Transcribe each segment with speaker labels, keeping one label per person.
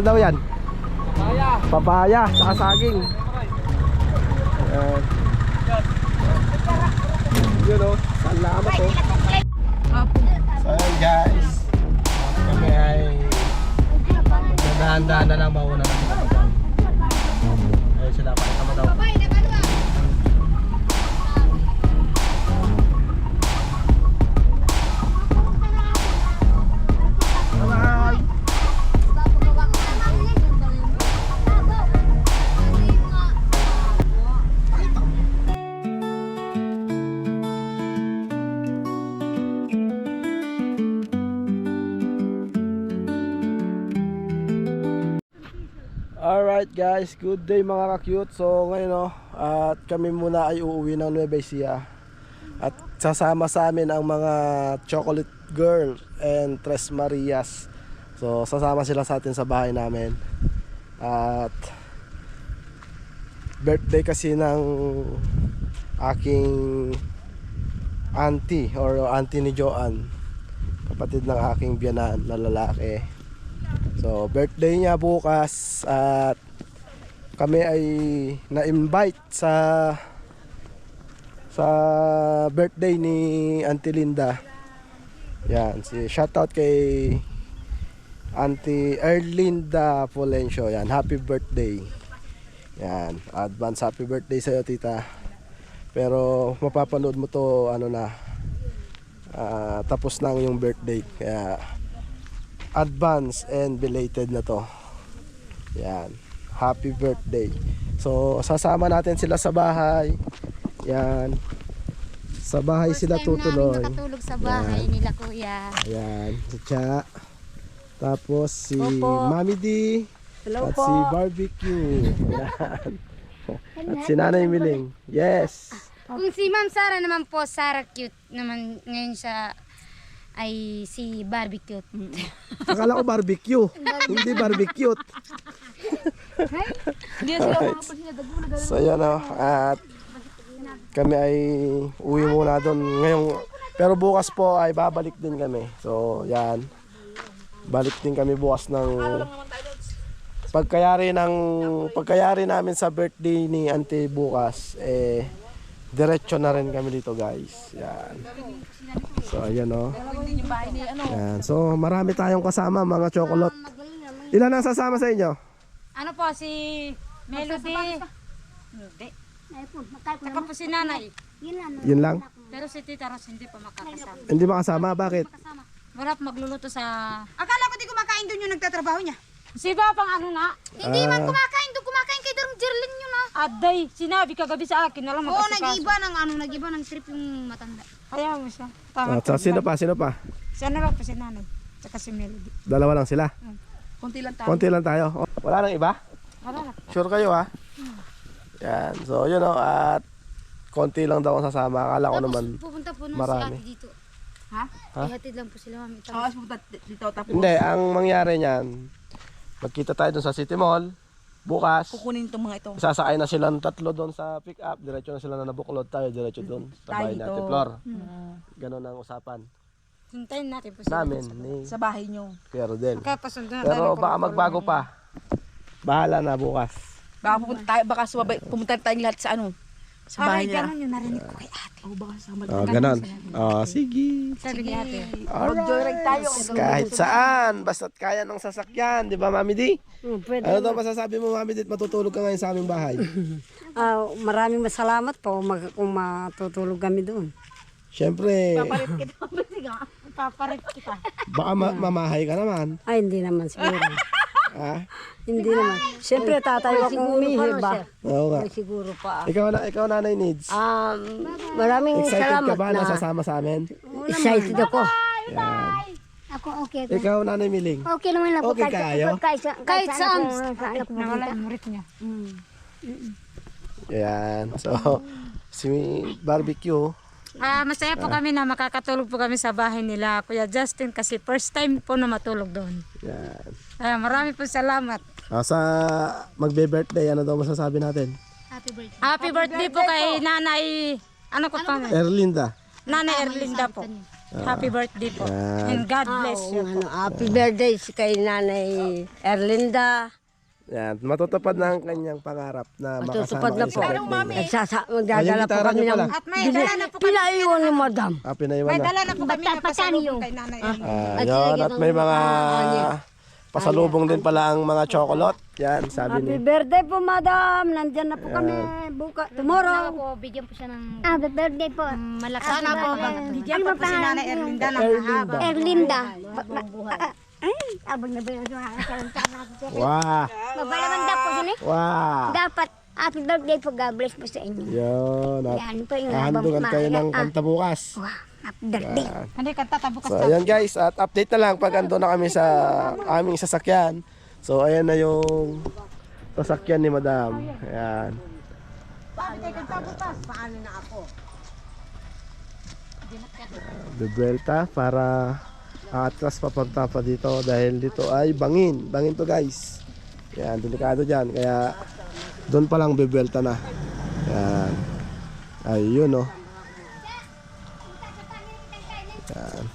Speaker 1: Ano daw yan? Papaya, saka saging. Yun o, salamat o. So yun guys, kami ay dahan-dahan na lang mauna ng Ramadan. Ayun sila, pakita mo daw. Alright guys, good day mga ka-cute. So ngayon at kami muna ay uuwi ng Nueva Ecija. At sasama sa amin ang mga Chocolate Girl and Tres Marias. So sasama sila sa atin sa bahay namin. At birthday kasi ng aking auntie or auntie ni Joanne, kapatid ng aking biyanan na lalaki. So birthday niya bukas at kami ay na-invite sa birthday ni Auntie Linda. Yan, shoutout kay Auntie Erlinda Polencio. Yan, happy birthday. Yan, advance happy birthday sa iyo, tita. Pero mapapanood mo to tapos nang yung birthday. Kaya advance and belated na to. Yan, happy birthday. So sasama natin sila sa bahay. Yan, sa bahay sila tutuloy.
Speaker 2: Nakatulog sa bahay nila kuya.
Speaker 1: Ayan, si Cha. Tapos si
Speaker 2: Opo.
Speaker 1: Mami D.
Speaker 2: Hello
Speaker 1: at
Speaker 2: po.
Speaker 1: si Barbecue. Ayan. At si Nanay Miling. Yes.
Speaker 2: Kung si Ma'am Sara naman po, Sara cute naman ngayon siya ay si Barbecue.
Speaker 1: Akala ko barbecue. Hindi barbecue. So yan o. At kami ay uwi muna doon ngayong. Pero bukas po ay babalik din kami. So yan. Balik din kami bukas ng pagkayari namin sa birthday ni Auntie bukas. Diretso na rin kami dito guys. Yan. So ayan o. Yan. So marami tayong kasama mga chocolate. Ilan ang sasama sa inyo?
Speaker 2: Ano po si Melody? Hindi. Saka po si Nanay.
Speaker 1: Yun lang?
Speaker 2: Pero si Tita Ros hindi pa makakasama.
Speaker 1: Hindi makasama? Bakit?
Speaker 2: Wala po magluluto sa...
Speaker 3: Akala ko di kumakain doon yung nagtatrabaho niya.
Speaker 2: Si Babang ano nga?
Speaker 3: Hindi man kumakain doon, kumakain kay Darong Jerlin yun ah.
Speaker 2: Aday, sinabi kagabi sa akin. Alam mo
Speaker 3: Oo, nag-iba ng trip yung matanda.
Speaker 2: Ayaw mo siya. Tama.
Speaker 1: So, sino pa?
Speaker 2: Si ano lang po si Nanay. Saka si Melody.
Speaker 1: Dalawa lang sila?
Speaker 3: Kunti lang tayo.
Speaker 1: Konti lang tayo. Oh, wala nang iba?
Speaker 2: Wala na.
Speaker 1: Sure kayo ha? Yan. So yun o. At konti lang daw ang sasama. Akala ko naman
Speaker 2: Pupunta po
Speaker 1: marami.
Speaker 2: si ate dito.
Speaker 3: Ha?
Speaker 2: Ihatid lang po sila mami.
Speaker 3: Oo, pupunta dito tapos
Speaker 1: Hindi. Ang mangyari niyan, magkita tayo dun sa City Mall. Bukas,
Speaker 3: kukunin itong mga ito.
Speaker 1: sasakay na silang tatlo doon sa pick up. Diretso na sila na nabuklod tayo. Diretso doon sa bahay natin. Flor. Ganon ang usapan.
Speaker 2: Hintayin natin po sila.
Speaker 1: Namin ni
Speaker 3: Sa bahay nyo.
Speaker 1: Kuya Rodel.
Speaker 2: Kakapasunod na
Speaker 1: Pero baka magbago pa. Bahala na bukas.
Speaker 3: Baka pupunta tayo, baka pumunta tayong lahat sa ano. Sa bahay nila.
Speaker 2: Ganun yung narinig ko kay ate.
Speaker 3: Oo, baka sama.
Speaker 1: Ganon. Sige.
Speaker 2: Sabi ni ate.
Speaker 3: Mag-joyride tayo.
Speaker 1: Kahit saan, basta't kaya ng sasakyan, di ba Mami D?
Speaker 4: Pwede.
Speaker 1: Ano daw masasabi mo Mami D? Matutulog ka ngayon sa aming bahay.
Speaker 4: Maraming masalamat po kung matutulog kami doon.
Speaker 1: Siyempre,
Speaker 2: Paparit kita.
Speaker 1: baka mamahay ka naman.
Speaker 4: Ay, hindi naman siguro.
Speaker 1: Ha?
Speaker 4: Hindi naman. Siyempre, tatayo akong umihi ba?
Speaker 1: Oo nga.
Speaker 4: Siguro pa.
Speaker 1: Ikaw Nanay Needs.
Speaker 4: Maraming
Speaker 1: Excited
Speaker 4: salamat
Speaker 1: ka ba na sasama sa amin?
Speaker 4: excited ako.
Speaker 1: Yan.
Speaker 5: Ako okay.
Speaker 1: Ikaw Nanay Miling.
Speaker 5: Okay naman lang po.
Speaker 1: Okay kayo?
Speaker 5: Kahit saan.
Speaker 2: Nawala yung murit niya.
Speaker 1: Yan. So, si Barbecue.
Speaker 2: Masaya po kami na makakatulog po kami sa bahay nila Kuya Justin kasi first time po na matulog doon.
Speaker 1: Yan.
Speaker 2: Marami po salamat.
Speaker 1: Sa magbe-birthday, ano daw masasabi natin?
Speaker 2: Happy birthday po kay Nanay, ano ko pa?
Speaker 1: Erlinda.
Speaker 2: Nanay Erlinda po.
Speaker 3: Happy birthday po.
Speaker 1: Yan.
Speaker 3: And God bless you.
Speaker 4: Happy birthday kay Nanay Erlinda.
Speaker 1: Yan, matutupad na ang kanyang pangarap na
Speaker 4: Matutupad
Speaker 1: makasama
Speaker 4: na
Speaker 1: kayo
Speaker 4: po.
Speaker 1: sa birthday.
Speaker 4: Magdadala po
Speaker 1: gitara
Speaker 4: kami
Speaker 1: niyo
Speaker 4: ng...
Speaker 1: pala.
Speaker 3: At may dala na po kami.
Speaker 4: Pinaiwan ni Madam.
Speaker 1: Pinaiwan
Speaker 3: May
Speaker 1: na.
Speaker 3: dala na po kami na pasalubong kay nanay.
Speaker 1: Yun, at may mga pasalubong din pala ang mga chocolate. Yan, sabi
Speaker 4: Happy
Speaker 1: ni.
Speaker 4: birthday po, Madam. Nandyan na po kami. Tomorrow.
Speaker 2: po, bigyan po siya ng
Speaker 5: Happy birthday po.
Speaker 2: malakas
Speaker 3: Sana po, bigyan pa po si nanay Erlinda ng mahaba.
Speaker 5: Erlinda. Ay, abang na ba yung
Speaker 1: Wow!
Speaker 5: Mabalamanda po sila.
Speaker 1: Wow!
Speaker 5: Dapat happy birthday po. God bless po sa inyo.
Speaker 1: Yun, at
Speaker 5: Yan po yung
Speaker 1: hahandugan kayo ng kanta bukas.
Speaker 5: Wow, happy birthday.
Speaker 3: Hindi kanta tabukas
Speaker 1: So, ayan guys, at update na lang pag ando na kami sa aming sasakyan. So, ayan na yung sasakyan ni Madam. Ayan. Bebelta para atras papunta pa dito dahil dito ay bangin. Bangin to guys. Ayan, delikado dyan. Kaya doon pa lang bebelta na. Ayan. Ayun oh. Ayan.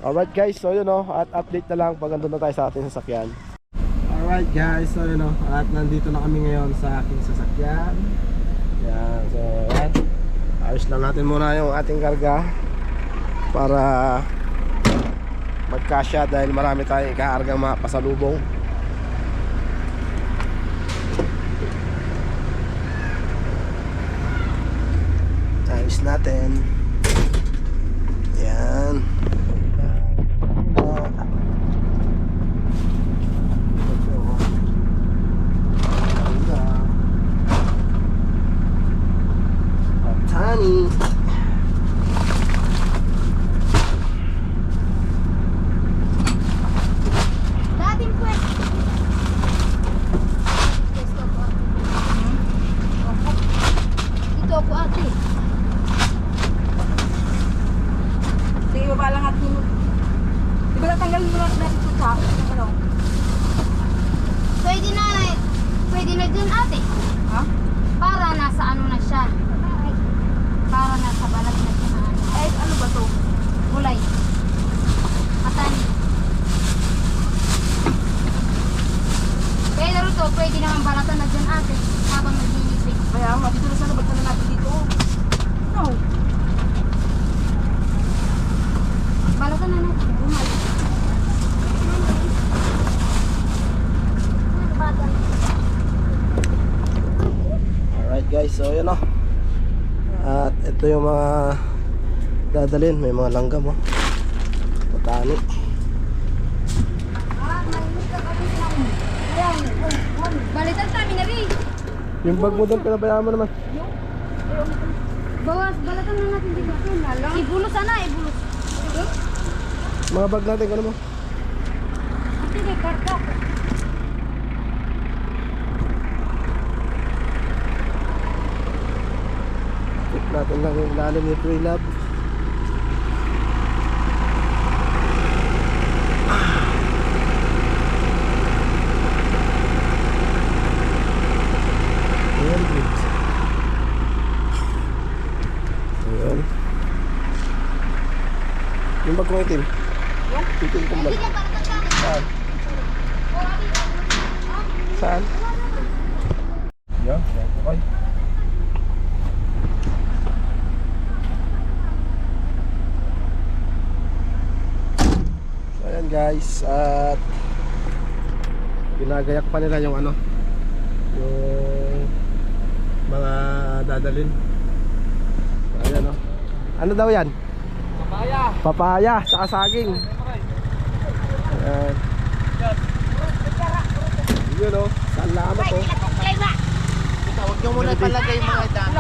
Speaker 1: Alright guys, so yun oh, at update na lang pag andun na tayo sa ating sasakyan. Alright guys, so yun oh, at nandito na kami ngayon sa aking sasakyan. Yan, so yan. Ayos lang natin muna yung ating karga para magkasya dahil marami tayong ikaargang mga pasalubong. Ayos natin. Yan. Tani.
Speaker 5: Dating po. Dito po ate.
Speaker 3: Sige, baba lang at tulog. Di ba natanggalin mo lang natin ito sa ano?
Speaker 2: Pwede na, pwede na dyan ate.
Speaker 3: Ha?
Speaker 2: Para nasa ano na siya. Para nasa balat na siya na ano.
Speaker 3: Eh, ano ba to?
Speaker 2: Gulay. Matani. Kaya laro to, pwede naman balatan na dyan ate. Habang naglilipig.
Speaker 3: Kaya nga, dito na sana ba't na natin dito? No.
Speaker 2: Balatan na natin. Bumalik.
Speaker 1: Alright guys, so yun o. At ito yung mga dadalhin. May mga langgam o. Patani.
Speaker 2: Balitan sa amin na rin.
Speaker 1: Yung bag mo doon, pinabayaan mo naman.
Speaker 2: Bawas, balatan na natin dito. Ibulos sana, ibulos.
Speaker 1: Mga bag natin, ano mo?
Speaker 2: Sige, karka.
Speaker 1: Tip natin lang yung lalim ni Pre-Lab. Ayan, good. Ayan. Yung bag kong itim. Itim kong bag. Saan? Saan? Yan, okay. So ayan guys, at ginagayak pa nila yung ano, yung mga dadalhin. Ayan o. Ano daw yan? Papaya. Papaya, saka saging. Ayan. Yun o, salamat o.
Speaker 6: Huwag nyo muna palagay yung mga dami.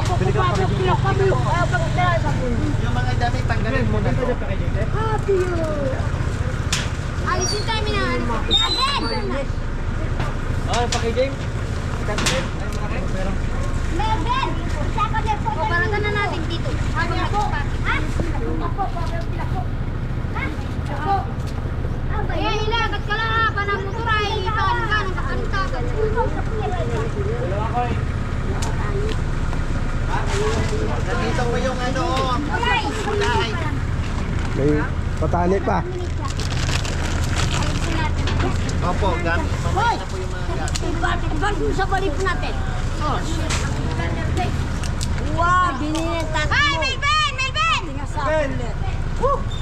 Speaker 6: Yung mga dami, tanggalin muna to.
Speaker 2: Alisin tayo minaan.
Speaker 6: Oh, pakiging.
Speaker 5: Megan! Saka niya po.
Speaker 2: O, balatan na natin dito. Habang nagpa.
Speaker 5: Ha? Ako po. Ha? Ako.
Speaker 2: Kaya ilagat ka lang ha. Panang motor ay itaan ka. Nakakantagan.
Speaker 6: Nandito po yung ano, kulay.
Speaker 1: May patani pa.
Speaker 6: Opo, gamit. Mamaya na po yung mga gamit.
Speaker 5: Ibalik mo sa balik natin. Oh. Wow, binili ng tato mo. Hi, Melvin! Melvin!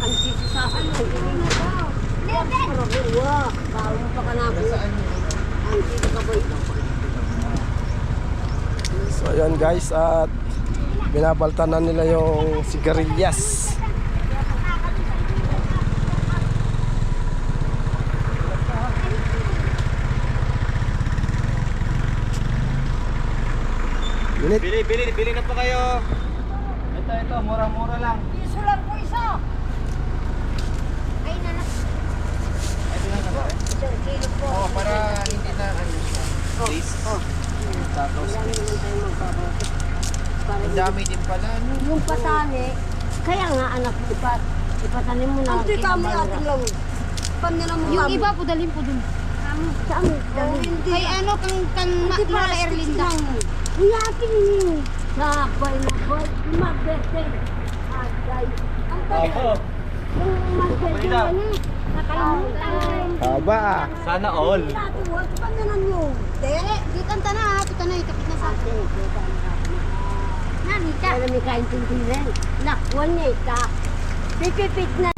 Speaker 4: Ang sisi sa akin.
Speaker 5: Melvin!
Speaker 4: Wow, bawal pa ka na ako. Ang sisi ka ba ito?
Speaker 1: So ayan guys, at binabaltan na nila yung sigarilyas. Unit.
Speaker 6: Bili na po kayo. Ito, mura-mura lang.
Speaker 5: Piso lang po isa. Ay, nanak. Kilo po.
Speaker 6: Oh, para hindi na ano siya. Please. Tapos, ang dami din pala. Ano?
Speaker 5: Yung patani, kaya nga anak mo ipatanim mo na.
Speaker 4: Ang di kami ating lang. Panila mo
Speaker 2: Yung
Speaker 4: kami.
Speaker 2: iba po dalhin po dun.
Speaker 5: Saan?
Speaker 2: Kay ano, kang Mara Erlinda.
Speaker 5: Kuya, atin yun. Sabay na boy. Mag-birthday. Agay. Ang
Speaker 6: Opo.
Speaker 5: yung mag-birthday ano, nakalimutan.
Speaker 1: Haba.
Speaker 6: Sana all.
Speaker 4: Natin, huwag panila nyo.
Speaker 2: Dito ang tana ha, pita na, ikapit na sa akin. Nani ka?
Speaker 5: Alam niya kaintindihan. Nakuha niya ita. Pipipit na.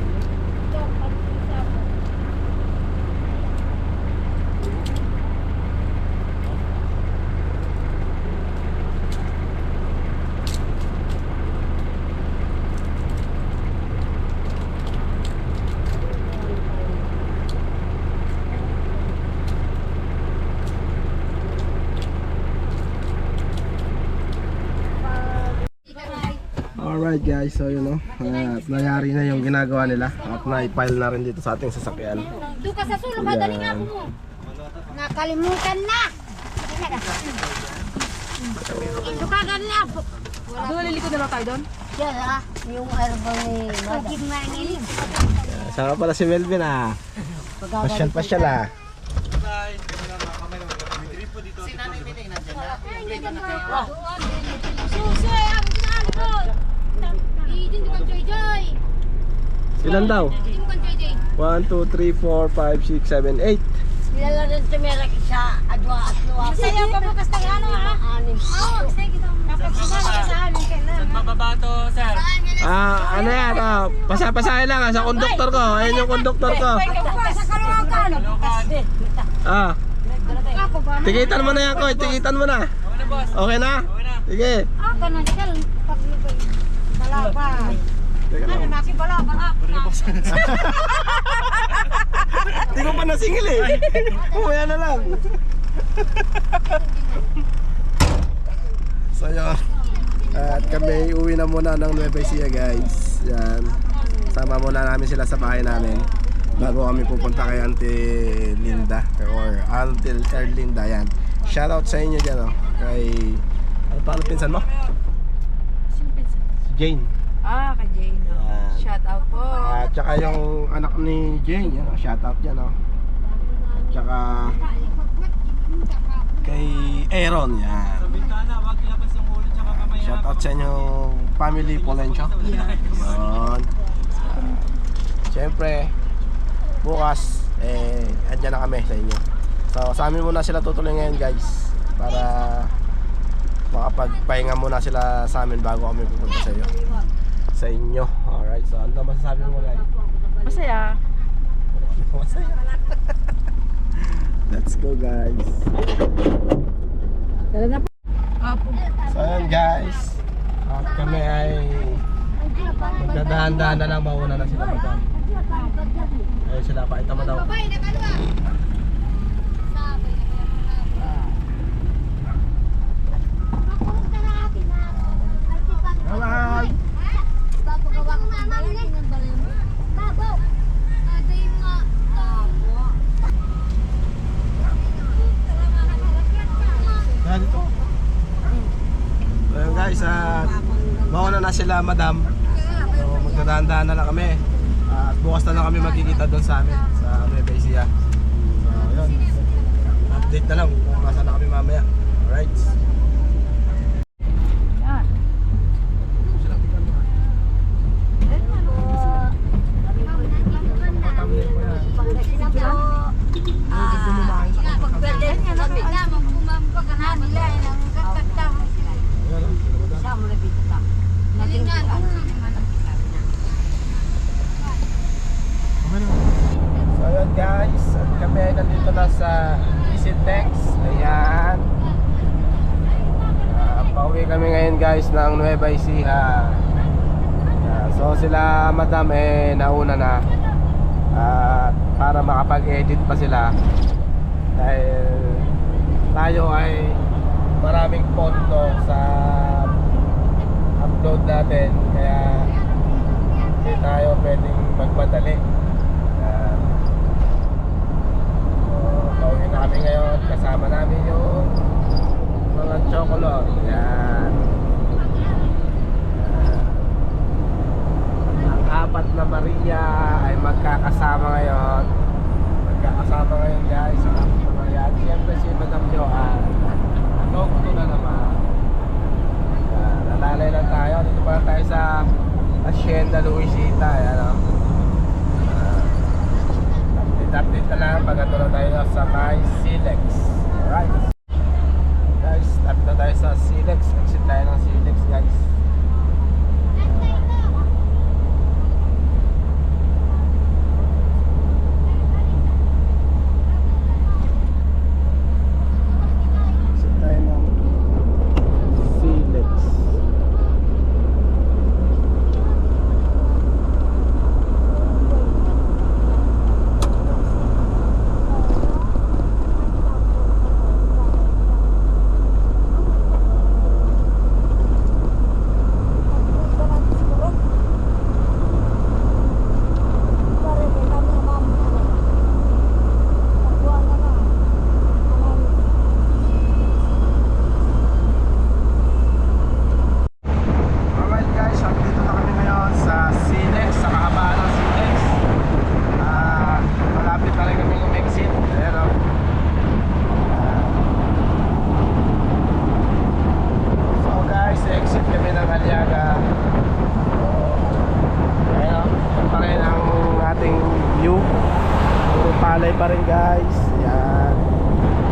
Speaker 1: Alright guys, so yun o. Nangyari na yung ginagawa nila. At na-file na rin dito sa ating sasakyan.
Speaker 2: Doon ka sa sulong, dali nga po mo. Nakalimutan na. Ito ka na.
Speaker 3: Doon, liliko na lang tayo doon.
Speaker 5: Yan ha, yung herbal ni Madam.
Speaker 2: Pagkid manili.
Speaker 1: Sama pala si Melvin ah. Pasyal ah.
Speaker 2: Susi, ang ginagawa. Hindi mo kan Joy.
Speaker 1: Ilan daw?
Speaker 2: Hindi mo kan Joy.
Speaker 1: 1, 2, 3, 4, 5, 6, 7, 8.
Speaker 5: Sila rin tumira sa adwa at luwa.
Speaker 2: Masaya pa mo kasi ano ha?
Speaker 5: Anim.
Speaker 2: Oo, sige daw. Kapag sumama sa amin kailangan.
Speaker 1: Ano yan? Pasapasahin lang sa konduktor ko. Ayun yung konduktor ko.
Speaker 5: Sa Caloocan.
Speaker 1: Ah. Tikitan mo na yan, Koy. Tikitan mo na. Okay na? Sige.
Speaker 2: Ah, ganun ka. Paglubay.
Speaker 5: Balabay.
Speaker 1: Teka lang.
Speaker 5: Nasi balabay.
Speaker 1: Hindi ko pa nasingil eh. Umaya na lang. So yun. At kami uwi na muna ng Nueva Ecija guys. Yan. Sama muna namin sila sa bahay namin. Bago kami pupunta kay Auntie Linda. Or Auntie Erlinda. Yan. Shoutout sa inyo dyan. Oh. Kay... Ano pa ang pinsan mo? Si Jane.
Speaker 3: Ah, kay Jane.
Speaker 1: Yan.
Speaker 3: Shout out po.
Speaker 1: At saka yung anak ni Jane, yan, shoutout yan, oh. Tsaka kay Aaron, yan. Shoutout sa inyong family Polencio. Yan. Siyempre, bukas, andyan na kami sa inyo. So, sa amin muna sila tutuloy ngayon, guys. Para makapagpahinga muna sila sa amin bago kami pupunta sa iyo. Sa inyo. Alright, so ano masasabi mo guys?
Speaker 3: Masaya.
Speaker 1: Masaya. Let's go guys. So ayan guys. At kami ay magdadahan-dahan na lang, mauna na sila madam. Ayun sila, pakita mo daw.
Speaker 2: Babay na kalwa. Sabay na kaya. Mapunta na atin na.
Speaker 1: Bye-bye.
Speaker 2: Papagawa ko ng bayan ng bayan mo. Babo. Ada yung mga tao.
Speaker 1: Kaya dito. So yun guys, mauna na sila madam. So magdadahan-dahan na lang kami. At bukas na lang kami magkikita doon sa amin sa Nueva Ecija. So yun. Update na lang kung nasa na kami mamaya. Alright. kami ay nandito na sa EasyTex. Ayan. Pauwi kami ngayon guys ng Nueva Ecija. So sila madam nauna na. At para makapag-edit pa sila. Dahil tayo ay maraming pondo sa upload natin. Kaya hindi tayo pwedeng magmadali. Pauwi na kami ngayon. Kasama namin yung mga chocolate. Yan. Ang apat na Maria ay magkakasama ngayon. Magkakasama ngayon guys. Ang apat na Maria. At siyempre si Madam Joanne. Nagkukuto na naman. Nalalay lang tayo. Dito pa lang tayo sa Hacienda Luisita. Ayan o. Update na lang. Pagkato na tayo sa may Silex. Alright. Guys, start na tayo sa Silex. Exit tayo ng Silex guys. Exit tayo ng Silex. Alright guys, dito na kami ngayon sa Silex, sa kahabaan ng Silex. Malapit na rin kami exit. Ayan o. So guys, exit kami ng Aliaga. Ayan o, yan pa rin ang ating view. Puro palay pa rin guys. Ayan.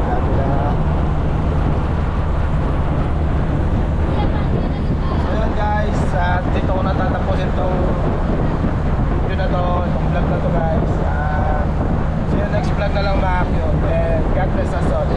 Speaker 1: Grabe na. Ayan guys, at dito ko natatapusin itong video na to, itong vlog na to guys. See you next vlog na lang mga cute. And God bless us all.